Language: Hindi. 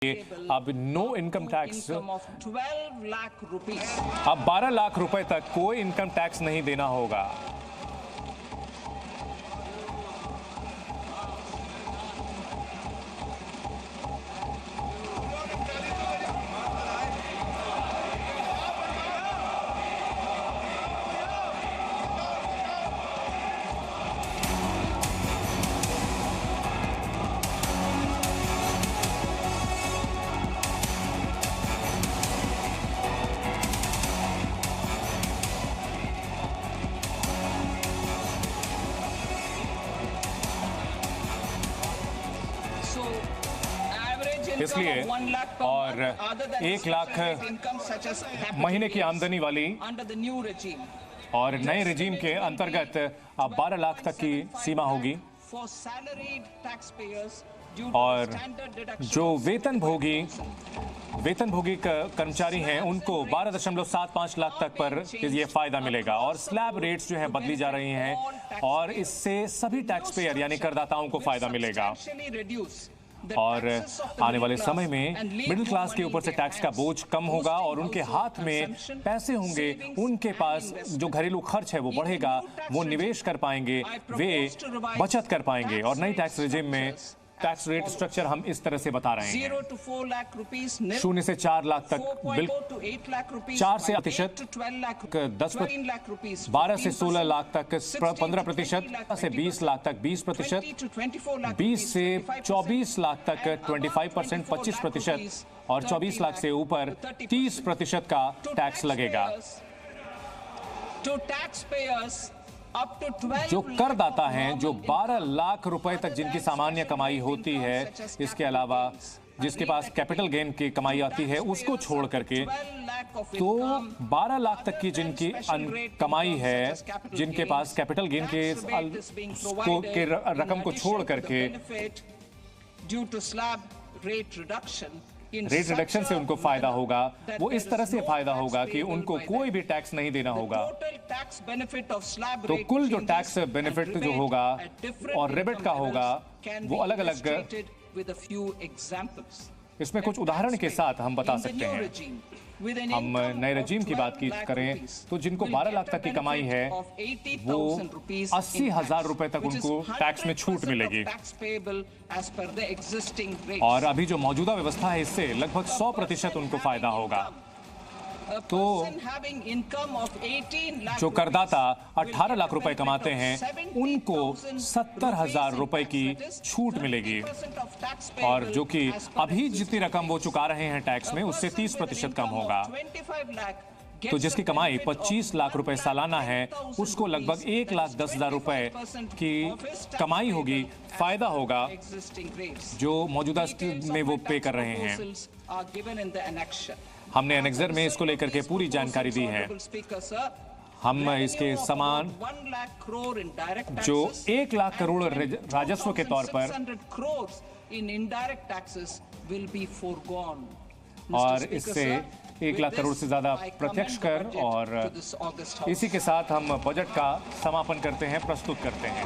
अब नो इनकम टैक्स, अब 12 लाख रुपए तक कोई इनकम टैक्स नहीं देना होगा। इसलिए और 1 लाख महीने की आमदनी वाली और नए रेजिम के अंतर्गत अब 12 लाख तक की सीमा होगी और जो वेतनभोगी कर्मचारी हैं उनको 12.75 लाख तक पर ये फायदा मिलेगा। और स्लैब रेट्स जो है बदली जा रही हैं और इससे सभी टैक्स पेयर यानी करदाताओं को फायदा मिलेगा। और आने वाले समय में मिडिल क्लास के ऊपर से टैक्स का बोझ कम होगा और उनके हाथ में पैसे होंगे, उनके पास जो घरेलू खर्च है वो बढ़ेगा, वो निवेश कर पाएंगे, वे बचत कर पाएंगे। और नई टैक्स रेजिम में टैक्स रेट स्ट्रक्चर हम इस तरह से बता रहे हैं, 0 से 4 लाख तक 4 से प्रतिशत 10%, 12 से 16 लाख तक 15%, से 20 लाख तक 20%, 20 से 24 लाख तक 25%, 25% और 24 लाख से ऊपर 30% का टैक्स लगेगा। जो करदाता हैं, जो 12 लाख रुपए तक जिनकी सामान्य कमाई होती है, इसके अलावा जिसके पास कैपिटल गेन की कमाई आती है उसको छोड़ करके, तो 12 लाख तक की जिनकी कमाई है, जिनके पास कैपिटल गेन के रकम को छोड़ करके रेट रिडक्शन से उनको फायदा होगा। वो इस तरह से फायदा होगा कि उनको कोई भी टैक्स नहीं देना होगा। तो कुल जो टैक्स बेनिफिट जो होगा और रिबेट का होगा वो अलग अलग, इसमें कुछ उदाहरण के साथ हम बता सकते हैं। हम नए रजीम की बात करें तो जिनको 12 लाख तक की कमाई है वो 80,000 रुपए तक उनको टैक्स में छूट मिलेगी और अभी जो मौजूदा व्यवस्था है इससे लगभग 100% उनको फायदा होगा। तो जो करदाता 18 लाख रुपए कमाते हैं उनको 70,000 रुपए की छूट मिलेगी और जो कि अभी जितनी रकम वो चुका रहे हैं टैक्स में उससे 30% कम होगा। तो जिसकी कमाई 25 लाख रुपए सालाना है उसको लगभग 1,10,000 रुपए की कमाई होगी, फायदा होगा जो मौजूदा में वो पे कर रहे हैं। हमने एनेक्सर में इसको लेकर के पूरी जानकारी दी है। हम इसके समान जो 1 लाख करोड़ राजस्व के तौर पर और इससे 1 लाख करोड़ से ज्यादा प्रत्यक्ष कर और इसी के साथ हम बजट का समापन करते हैं, प्रस्तुत करते हैं।